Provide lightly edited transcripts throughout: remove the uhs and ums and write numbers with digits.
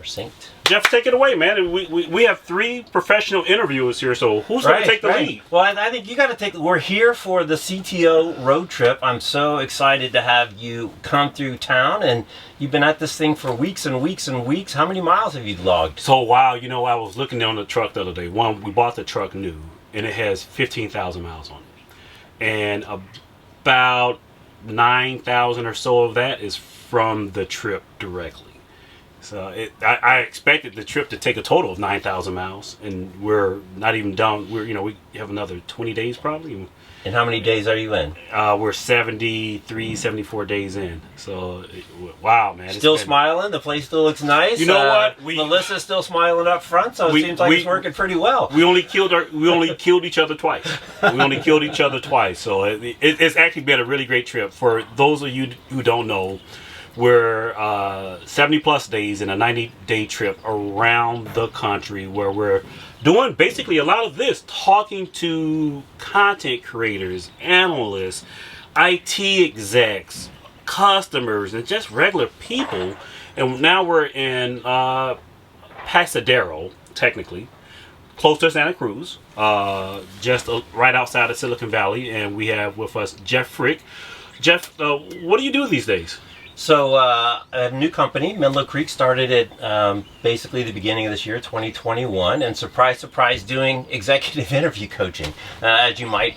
synced. Jeff, take it away, man. We have 3 professional interviewers here, so who's going to take the lead? Well, I think you got to take. We're here for the CTO Road Trip. I'm so excited to have you come through town, and you've been at this thing for weeks and weeks and weeks. How many miles have you logged? So, wow, I was looking on the truck the other day. We bought the truck new, and it has 15,000 miles on it. And about 9,000 or so of that is from the trip directly. So I expected the trip to take a total of 9,000 miles, and we're not even done. We have another 20 days probably. And how many days are you in? We're 73, 74 days in. So, wow, man. Still smiling? The place still looks nice? You know what? Melissa's still smiling up front, so it seems like it's working pretty well. We only killed each other twice. So it's actually been a really great trip. For those of you who don't know, we're 70 plus days in a 90-day trip around the country where we're doing basically a lot of this, talking to content creators, analysts, IT execs, customers, and just regular people. And now we're in Pescadero, technically, close to Santa Cruz, just right outside of Silicon Valley. And we have with us Jeff Frick. Jeff, what do you do these days? So I have a new company, Menlo Creek, started at basically the beginning of this year, 2021, and surprise, surprise, doing executive interview coaching, as you might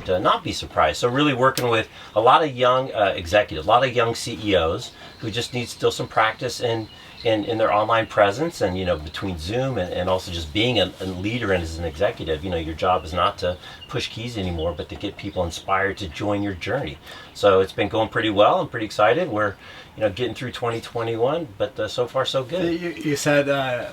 not be surprised. So really working with a lot of young executives, a lot of young CEOs who just need still some practice in their online presence, and between Zoom and also just being a leader and as an executive, your job is not to push keys anymore, but to get people inspired to join your journey. So it's been going pretty well. I'm pretty excited. We're getting through 2021, but so far so good. You said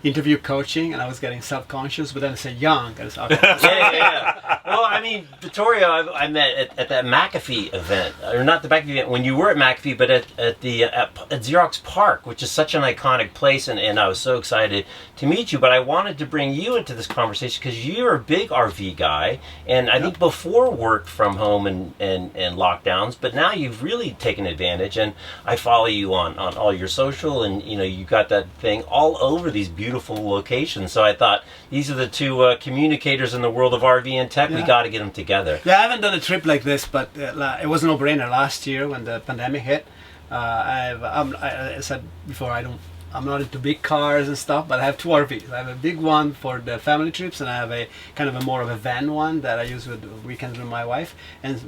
interview coaching, and I was getting self-conscious, but then I said young. Yeah. Well, I mean, Vittorio, I met at that McAfee event, or not the McAfee event, when you were at McAfee, but at Xerox Park, which is such an iconic place, and I was so excited to meet you. But I wanted to bring you into this conversation because you're a big RV guy, and I think before worked from home and lockdowns, but now you've really taken advantage, and I follow you on all your social, and you got that thing all over these beautiful locations. So I thought these are the 2 communicators in the world of RV and tech. We got to get them together. Yeah, I haven't done a trip like this, but it was a no-brainer last year when the pandemic hit. I said before, I'm not into big cars and stuff, but I have 2 RVs. I have a big one for the family trips, and I have a kind of a more of a van one that I use with weekends with my wife. And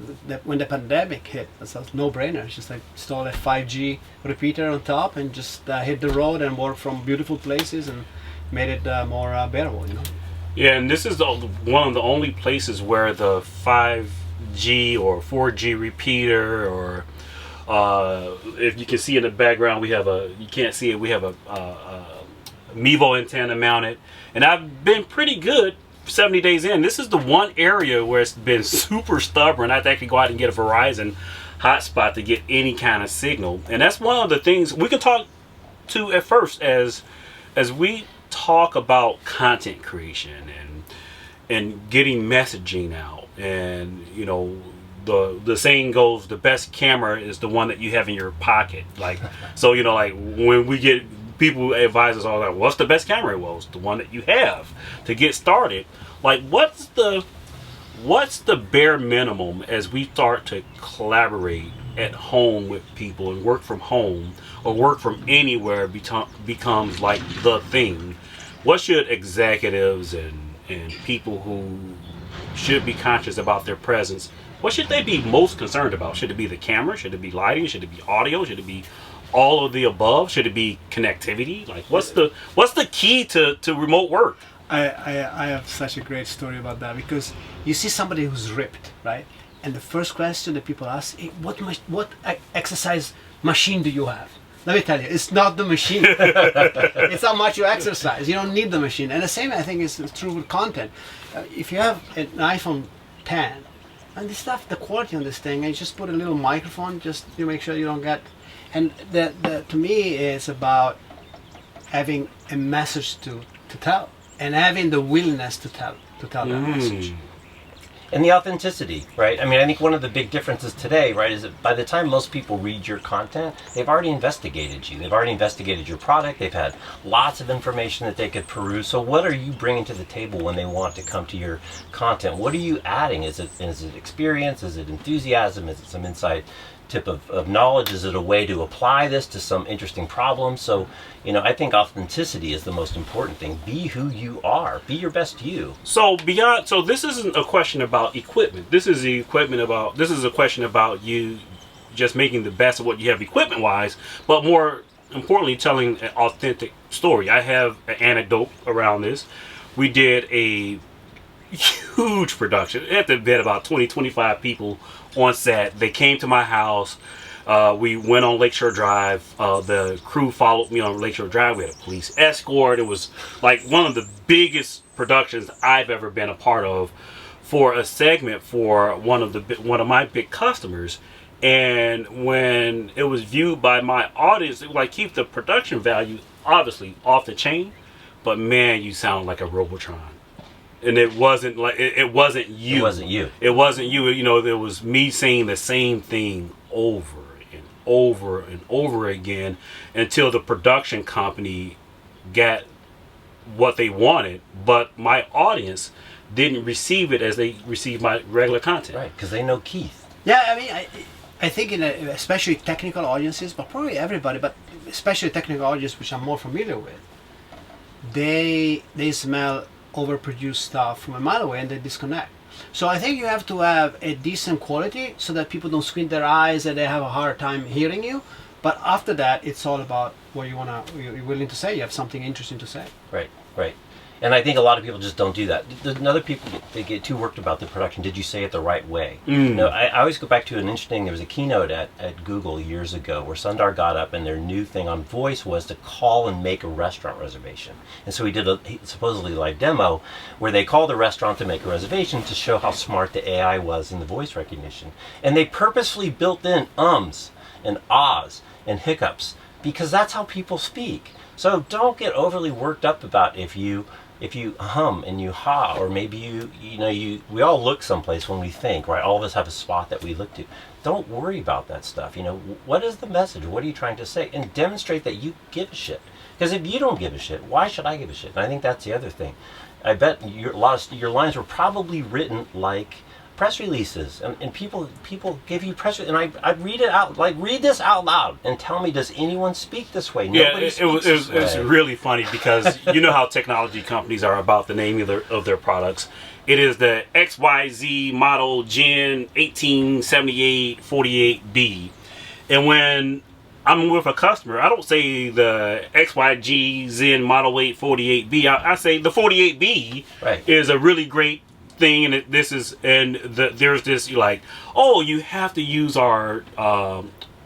when the pandemic hit, it's a no-brainer. It's just like install a 5G repeater on top and just hit the road and work from beautiful places, and made it more bearable, Yeah, and this is one of the only places where the 5G or 4G repeater, or if you can see in the background, we have you can't see it, we have a Mevo antenna mounted, and I've been pretty good 70 days in. This is the one area where it's been super stubborn. I have to actually go out and get a Verizon hotspot to get any kind of signal, and that's one of the things we can talk to at first as we talk about content creation and getting messaging out. And the saying goes, the best camera is the one that you have in your pocket. Like, so like when we get people advise us all that, what's the best camera? Well, it's the one that you have to get started. Like, what's the bare minimum as we start to collaborate at home with people and work from home or work from anywhere becomes like the thing? What should executives and people who should be conscious about their presence, what should they be most concerned about? Should it be the camera? Should it be lighting? Should it be audio? Should it be all of the above? Should it be connectivity? Like, what's the key to remote work? I have such a great story about that, because you see somebody who's ripped, right? And the first question that people ask, hey, what exercise machine do you have? Let me tell you, it's not the machine. It's how much you exercise. You don't need the machine. And the same, I think, is true with content. If you have an iPhone 10, and this stuff, the quality on this thing, and you just put a little microphone just to make sure you don't get. And to me, it's about having a message to tell, and having the willingness to tell that message. And the authenticity, right? I mean, I think one of the big differences today, right, is that by the time most people read your content, they've already investigated you. They've already investigated your product. They've had lots of information that they could peruse. So what are you bringing to the table when they want to come to your content? What are you adding? Is it experience? Is it enthusiasm? Is it some insight tip of knowledge? Is it a way to apply this to some interesting problem? So, I think authenticity is the most important thing. Be who you are. Be your best you. So this isn't a question about equipment. This is a question about you just making the best of what you have equipment wise, but more importantly, telling an authentic story. I have an anecdote around this. We did a huge production. It had to be about 20-25 people on set. They came to my house. We went on Lakeshore Drive. The crew followed me on Lakeshore Drive. We had a police escort. It was like one of the biggest productions I've ever been a part of for a segment for one of my big customers. And when it was viewed by my audience, it would like keep the production value obviously off the chain, but man, you sound like a Robotron. And it wasn't like it wasn't you. It wasn't you. It wasn't you. It was me saying the same thing over and over and over again until the production company got what they wanted, but my audience didn't receive it as they received my regular content. Right, because they know Keith. Yeah, I mean, I think especially technical audiences, but probably everybody, but especially technical audiences, which I'm more familiar with, they smell overproduced stuff from a mile away and they disconnect. So I think you have to have a decent quality so that people don't squint their eyes and they have a hard time hearing you. But after that, it's all about what you're willing to say. You have something interesting to say. Right. And I think a lot of people just don't do that. Other people, they get too worked about the production. Did you say it the right way? I always go back to an interesting, there was a keynote at Google years ago where Sundar got up and their new thing on voice was to call and make a restaurant reservation. And so he did a supposedly live demo where they called the restaurant to make a reservation to show how smart the AI was in the voice recognition. And they purposefully built in ums and ahs and hiccups because that's how people speak. So don't get overly worked up about if you hum and you ha, or maybe we all look someplace when we think, right? All of us have a spot that we look to. Don't worry about that stuff. What is the message? What are you trying to say? And demonstrate that you give a shit. Because if you don't give a shit, why should I give a shit? And I think that's the other thing. I bet your lines were probably written like press releases, and people give you press releases, and I read it out, like read this out loud and tell me, does anyone speak this way? Nobody speaks this way. It was really funny because you know how technology companies are about the name of their products. It is the XYZ model Gen 1878 48B, and when I'm with a customer, I don't say the XYG Zen Model 8 48B. I say the 48B is a really great thing, and there's this like, oh, you have to use our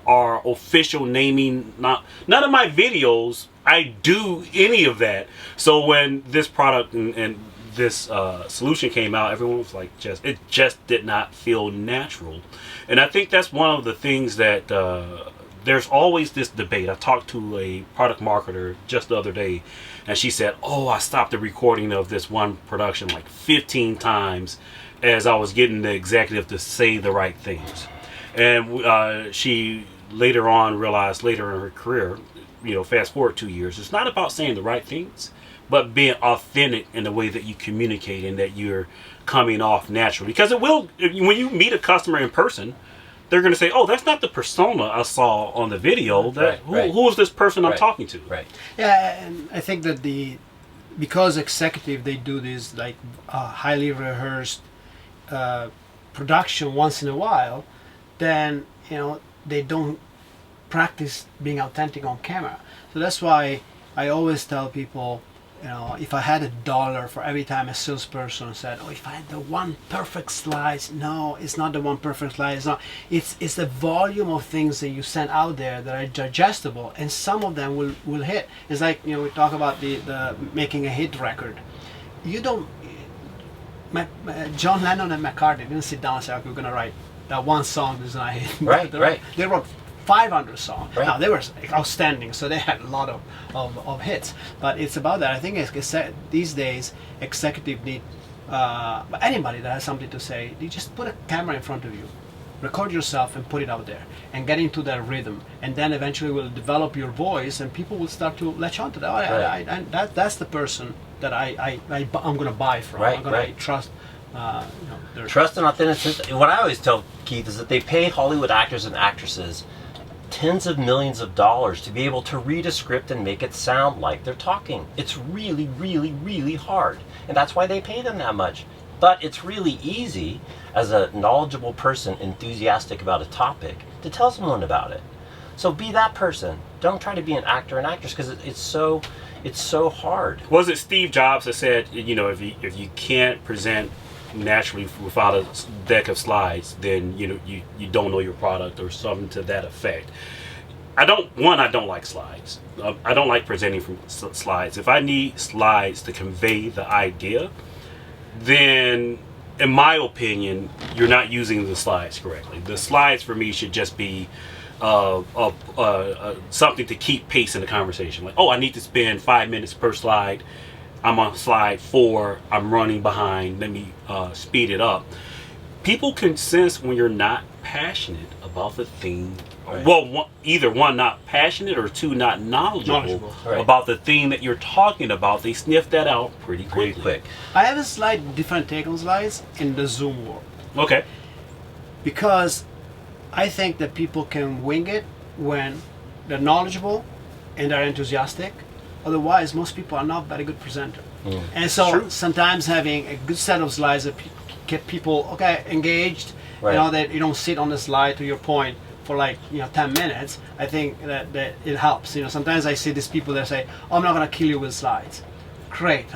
official naming. None of my videos I do any of that. So when this product and this solution came out, everyone was like, it just did not feel natural. And I think that's one of the things that there's always this debate. I talked to a product marketer just the other day, and she said, oh, I stopped the recording of this one production like 15 times as I was getting the executive to say the right things. And she later on realized later in her career, fast forward 2 years, it's not about saying the right things, but being authentic in the way that you communicate and that you're coming off naturally. Because when you meet a customer in person, they're going to say, oh, that's not the persona I saw on the video. Who is this person I'm talking to? Right. Yeah, and I think that because executive, they do this like highly rehearsed production once in a while, then they don't practice being authentic on camera. So that's why I always tell people, if I had $1 for every time a salesperson said, oh, if I had the one perfect slide, no, it's not the one perfect slide. It's the volume of things that you send out there that are digestible, and some of them will hit. It's like, we talk about the making a hit record. John Lennon and McCartney didn't sit down and say, okay, we're going to write that one song that's not a hit. Right. They wrote 500 songs. Right. Now, they were outstanding, so they had a lot of hits. But it's about that. I think these days, executives need but anybody that has something to say, you just put a camera in front of you, record yourself and put it out there, and get into that rhythm, and then eventually will develop your voice, and people will start to latch on to that. That's the person that I'm going to buy from. I'm going to trust. Trust and authenticity. What I always tell Keith is that they pay Hollywood actors and actresses tens of millions of dollars to be able to read a script and make it sound like they're talking. It's really, really, really hard, and that's why they pay them that much. But it's really easy as a knowledgeable person, enthusiastic about a topic, to tell someone about it. So be that person. Don't try to be an actor and actress, because it's so hard. Was it Steve Jobs that said, if you can't present naturally without a deck of slides, then you don't know your product, or something to that effect? I don't like slides. I don't like presenting from slides. If I need slides to convey the idea, then in my opinion you're not using the slides correctly. The slides for me should just be something to keep pace in the conversation. Like, I need to spend 5 minutes per slide. I'm on slide 4. I'm running behind. Let me speed it up. People can sense when you're not passionate about the thing. Right. Well, either one, not passionate, or two, not knowledgeable about the thing that you're talking about. They sniff that out pretty quick. I have a slight different take on slides in the Zoom world. Okay. Because I think that people can wing it when they're knowledgeable and they're enthusiastic. Otherwise, most people are not very good presenter. And so sometimes having a good set of slides that get people engaged, that you don't sit on the slide, to your point, for 10 minutes. I think that it helps. Sometimes I see these people that say, I'm not going to kill you with slides. Great.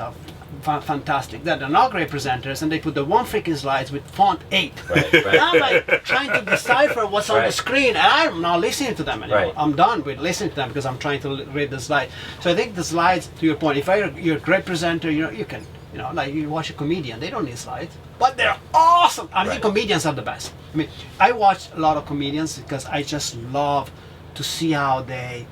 Fantastic. They're not great presenters, and they put the one freaking slides with font 8. And I'm trying to decipher what's on the screen, and I'm not listening to them anymore. I'm done with listening to them because I'm trying to read the slide. So I think the slides, to your point, if you're a great presenter, you can, like you watch a comedian, they don't need slides, but they're awesome. I think comedians are the best. I mean, I watch a lot of comedians because I just love to see how they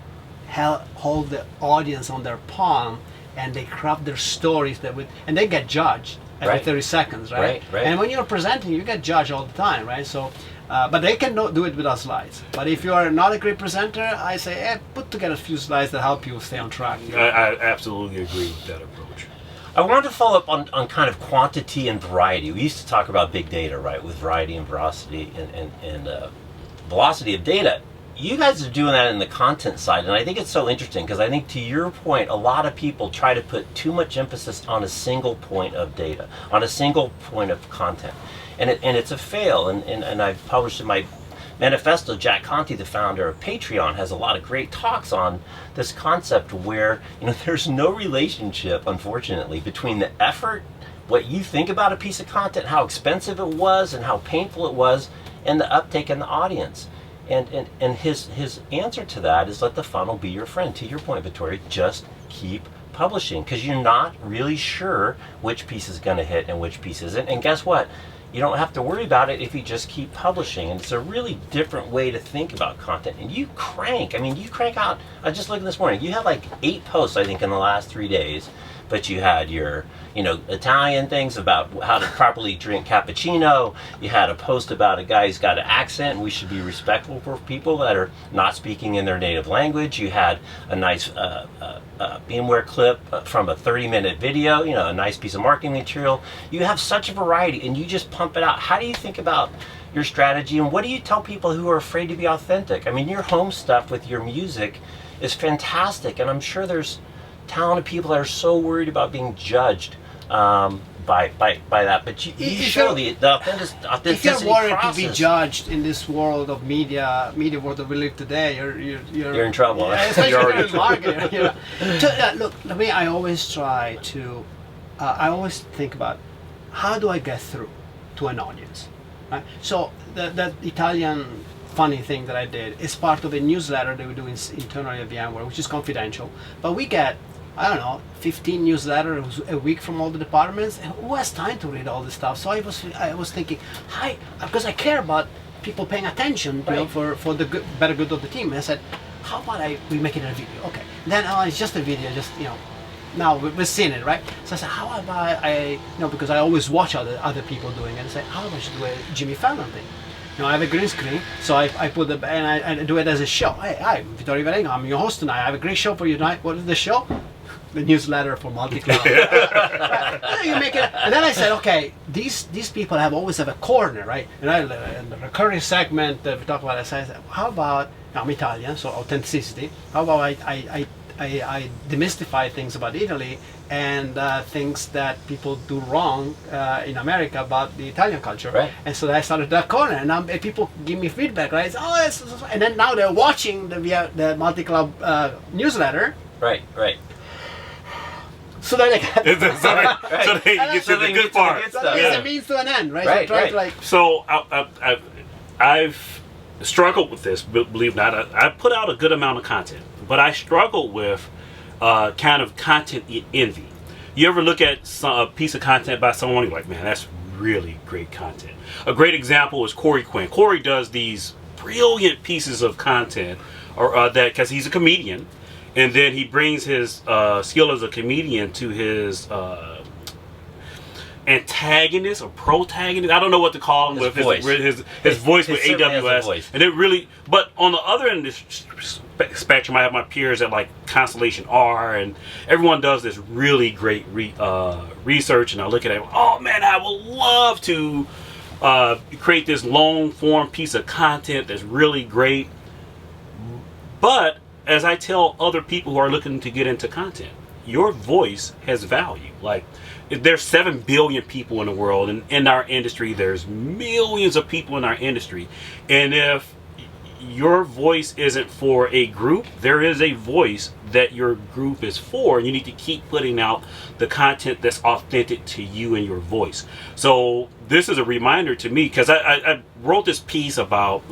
hold the audience on their palm, and they craft their stories and they get judged every 30 seconds, right? And when you're presenting, you get judged all the time, right? So, but they can do it without slides. But if you are not a great presenter, I say, put together a few slides that help you stay on track. I absolutely agree with that approach. I wanted to follow up on kind of quantity and variety. We used to talk about big data, right, with variety and veracity and velocity of data. You guys are doing that in the content side, and I think it's so interesting because I think, to your point, a lot of people try to put too much emphasis on a single point of data, on a single point of content, and it's a fail. And I've published in my manifesto, Jack Conte, the founder of Patreon, has a lot of great talks on this concept where there's no relationship, unfortunately, between the effort, what you think about a piece of content, how expensive it was, and how painful it was, and the uptake in the audience. And his answer to that is let the funnel be your friend. To your point, Vittorio, just keep publishing, because you're not really sure which piece is going to hit and which piece isn't. And guess what? You don't have to worry about it if you just keep publishing. And it's a really different way to think about content. And you crank out. I just looked this morning. You had 8 posts, I think, in the last 3 days. But you had your, Italian things about how to properly drink cappuccino. You had a post about a guy who's got an accent, and we should be respectful for people that are not speaking in their native language. You had a nice Beamware clip from a 30-minute video, a nice piece of marketing material. You have such a variety, and you just pump it out. How do you think about your strategy, and what do you tell people who are afraid to be authentic? I mean, your home stuff with your music is fantastic, and I'm sure there's talented people that are so worried about being judged by that, but you show the authenticity. If you're worried process. to be judged in this world of media world that we live today, you're in trouble. Yeah, especially in marketing. Look, to me, I always try to. I always think about how do I get through to an audience, right? So that Italian funny thing that I did is part of a newsletter that we do internally at Viarengo, which is confidential, but we get, 15 newsletters a week from all the departments, and who has time to read all this stuff? So I was thinking, because I care about people paying attention, for the better good of the team. And I said, how about we make it a video? Okay. Then it's just a video, now we've seen it, right? So I said, how about because I always watch other people doing it, and say, how about I should do a Jimmy Fallon thing? I have a green screen, so I put I do it as a show. Hey, I'm Vittorio Viarengo, I'm your host tonight. I have a great show for you tonight. What is the show? The newsletter for multi-cloud. You make it, and then I said, okay, these people always have a corner, right? And the recurring segment that we talk about, I said, how about, I'm Italian, so authenticity. How about I demystify things about Italy and things that people do wrong in America about the Italian culture. Right. And so I started that corner, and people give me feedback, right? And then now they're watching the multi-club newsletter. Right. So then they get So they get to the good part. it's a means to an end, right? Right, So try right. to like. So I've struggled with this, believe it or not. I put out a good amount of content, but I struggled with kind of content envy. You ever look at a piece of content by someone, you're like, man, that's really great content. A great example is Corey Quinn. Corey does these brilliant pieces of content, or that because he's a comedian, and then he brings his skill as a comedian to his antagonist or protagonist. I don't know what to call him His with voice. his voice with certainly has a AWS, voice. and it really. But on the other end of this spectrum, I have my peers at like Constellation R, and everyone does this really great research. And I look at it, oh man, I would love to create this long form piece of content that's really great. But as I tell other people who are looking to get into content, your voice has value. Like, there's 7 billion people in the world, and in our industry there's millions of people in our industry, and if your voice isn't for a group, there is a voice that your group is for, and you need to keep putting out the content that's authentic to you and your voice. So this is a reminder to me, because I wrote this piece about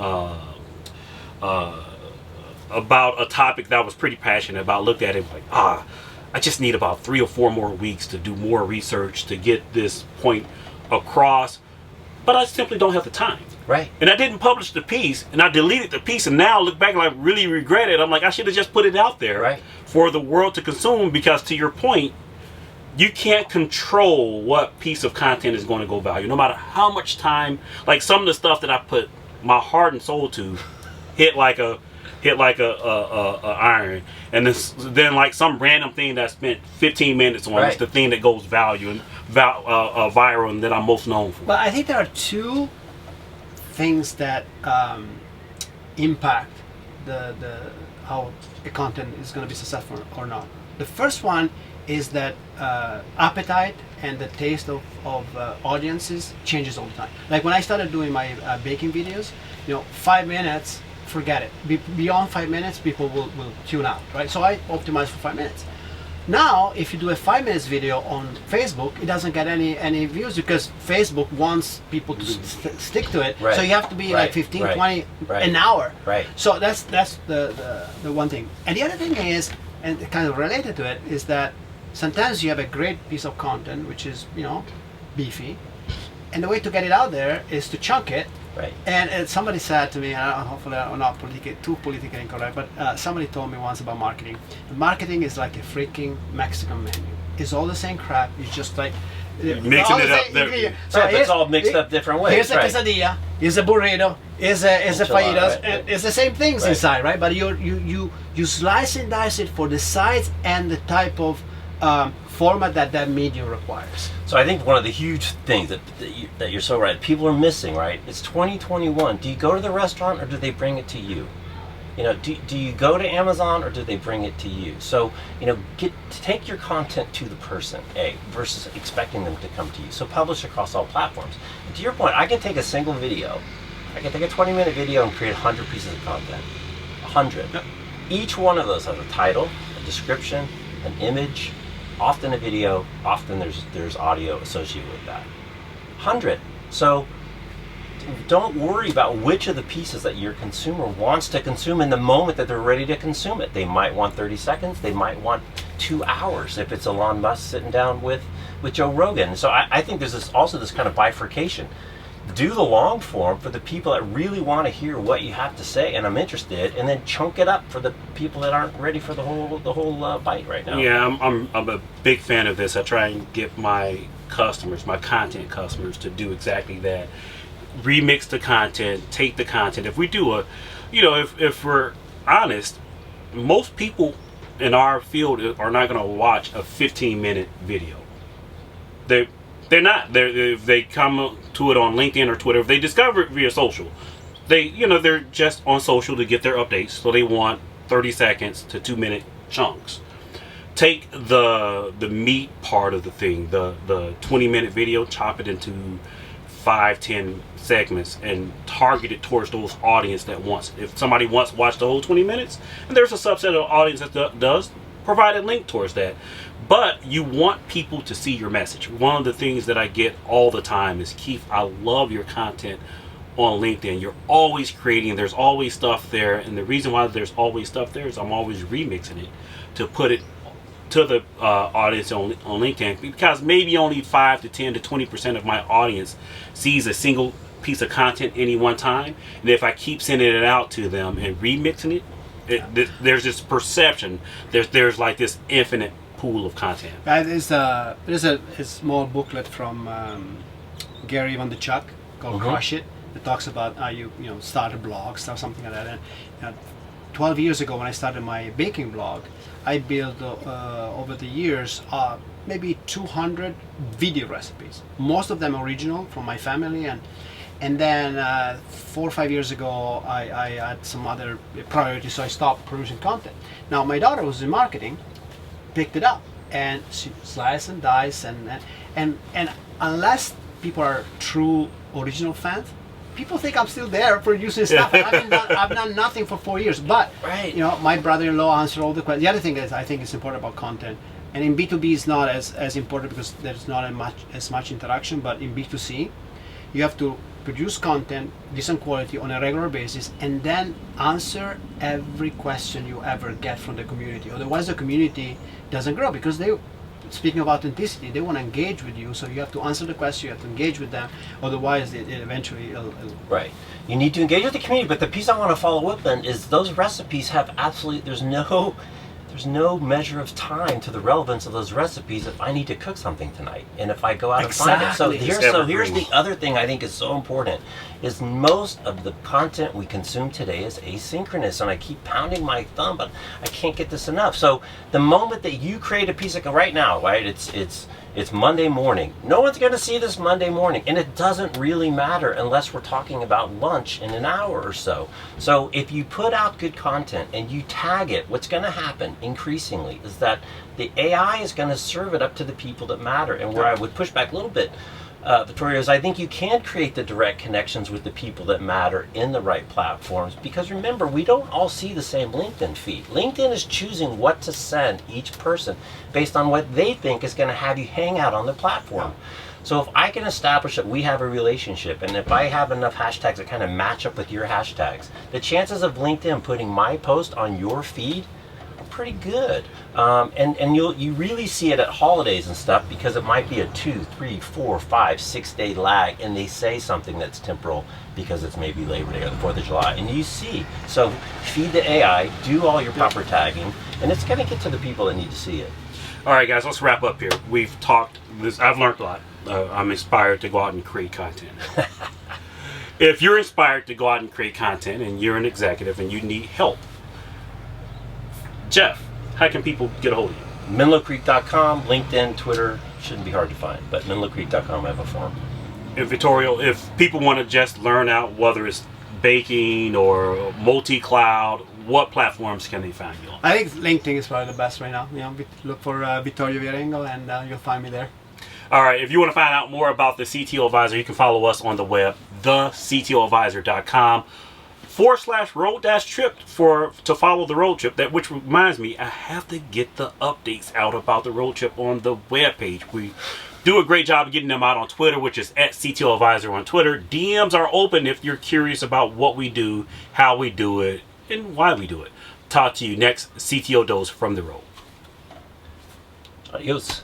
a topic that I was pretty passionate about. Looked at it like, I just need about 3 or 4 more weeks to do more research to get this point across, but I simply don't have the time. Right. And I didn't publish the piece, and I deleted the piece, and now I look back and I really regret it. I'm like, I should have just put it out there Right. for the world to consume, because to your point, you can't control what piece of content is going to go value, no matter how much time. Like, some of the stuff that I put my heart and soul to hit like a iron, and then like some random thing that I spent 15 minutes on is the thing that goes viral and that I'm most known for. But I think there are 2 things that impact the how a content is going to be successful or not. The first one is that appetite and the taste of audiences changes all the time. Like when I started doing my baking videos, 5 minutes, forget it. Beyond 5 minutes, people will tune out, right? So I optimize for 5 minutes. Now, if you do a 5 minutes video on Facebook, it doesn't get any views, because Facebook wants people to stick to it. Right. So you have to be like 15, 20, an hour. Right. So that's the one thing. And the other thing is, and kind of related to it, is that sometimes you have a great piece of content, which is, beefy, and the way to get it out there is to chunk it. Right. And somebody said to me, and hopefully I'm not too politically incorrect, but somebody told me once about marketing. Marketing is like a freaking Mexican menu. It's all the same crap. It's just like mixing it up there. So it's all mixed up different ways. Here's a quesadilla. Here's a burrito. Here's a fajitas. Right. And it's the same things inside, right? But you slice and dice it for the size and the type of format that medium requires. So I think one of the huge things that you're so right, people are missing, right? It's 2021. Do you go to the restaurant or do they bring it to you? Do you go to Amazon or do they bring it to you? So, take your content to the person, versus expecting them to come to you. So publish across all platforms. And to your point, I can take a single video. I can take a 20-minute video and create 100 pieces of content. 100. Yep. Each one of those has a title, a description, an image, often a video, often there's audio associated with that. 100. So don't worry about which of the pieces that your consumer wants to consume in the moment that they're ready to consume it. They might want 30 seconds, they might want 2 hours if it's Elon Musk sitting down with Joe Rogan. So I think there's also this kind of bifurcation. do the long form for the people that really want to hear what you have to say and I'm interested, and then chunk it up for the people that aren't ready for the whole bite right now. Yeah, I'm a big fan of this. I try and get my customers, my content customers, to do exactly that. Remix the content, take the content. If we do a, if we're honest, most people in our field are not going to watch a 15-minute video. They're not. If they come to it on LinkedIn or Twitter, if they discover it via social, they're just on social to get their updates, so they want 30 seconds to 2-minute chunks. Take the meat part of the thing, the 20-minute video, chop it into 5-10 segments and target it towards those audience that wants. If somebody wants to watch the whole 20 minutes, and there's a subset of audience that does, provide a link towards that. But you want people to see your message. One of the things that I get all the time is, Keith, I love your content on LinkedIn. You're always creating, there's always stuff there, and the reason why there's always stuff there is I'm always remixing it to put it to the audience on LinkedIn, because maybe only 5 to 10 to 20% of my audience sees a single piece of content any one time, and if I keep sending it out to them and remixing it, there's this perception there's like this infinite pool of content. There's a small booklet from Gary Vaynerchuk called Crush It. It talks about how you start a blog, stuff, something like that. And 12 years ago when I started my baking blog, I built over the years maybe 200 video recipes. Most of them original from my family, and then 4 or 5 years ago I had some other priorities, so I stopped producing content. Now my daughter was in marketing, picked it up, and she slice and dice and unless people are true original fans, people think I'm still there producing stuff. I've done nothing for 4 years, but right. My brother-in-law answered all the questions. The other thing is, I think it's important about content, and in B2B it's not as important because there's not as much interaction, but in B2C you have to produce content, decent quality on a regular basis, and then answer every question you ever get from the community. Otherwise the community doesn't grow, because speaking of authenticity, they want to engage with you, so you have to answer the question, you have to engage with them, otherwise it eventually it'll right. You need to engage with the community, but the piece I want to follow up on is those recipes have there's no measure of time to the relevance of those recipes if I need to cook something tonight and if I go out and find it. So here's the other thing I think is so important, is most of the content we consume today is asynchronous, and I keep pounding my thumb, but I can't get this enough. So the moment that you create a piece of right now, right, it's Monday morning. No one's going to see this Monday morning, and it doesn't really matter unless we're talking about lunch in an hour or so. So if you put out good content and you tag it, what's going to happen increasingly is that the AI is going to serve it up to the people that matter. And where I would push back a little bit, Vittorio, is I think you can create the direct connections with the people that matter in the right platforms, because remember, we don't all see the same LinkedIn feed. LinkedIn is choosing what to send each person based on what they think is going to have you hang out on the platform. So if I can establish that we have a relationship, and if I have enough hashtags that kind of match up with your hashtags, the chances of LinkedIn putting my post on your feed are pretty good. And you really see it at holidays and stuff, because it might be a 2, 3, 4, 5, 6 day lag, and they say something that's temporal because it's maybe Labor Day or the 4th of July, and you see. So feed the AI, do all your proper tagging, and it's going to get to the people that need to see it. All right, guys, let's wrap up here. We've talked this. I've learned a lot. I'm inspired to go out and create content. If you're inspired to go out and create content, and you're an executive and you need help, Jeff, how can people get a hold of you? MenloCreek.com, LinkedIn, Twitter, shouldn't be hard to find, but MenloCreek.com, I have a form. And Vittorio, if people want to just learn out, whether it's baking or multi-cloud, what platforms can they find you on? I think LinkedIn is probably the best right now. Look for Vittorio Viarengo, and you'll find me there. All right, if you want to find out more about the CTO Advisor, you can follow us on the web, thectoadvisor.com/road-trip to follow the road trip. Which reminds me, I have to get the updates out about the road trip on the webpage. We do a great job of getting them out on Twitter, which is at CTO Advisor on Twitter. DMs are open if you're curious about what we do, how we do it, and why we do it. Talk to you next CTO Dose from the road. Adios.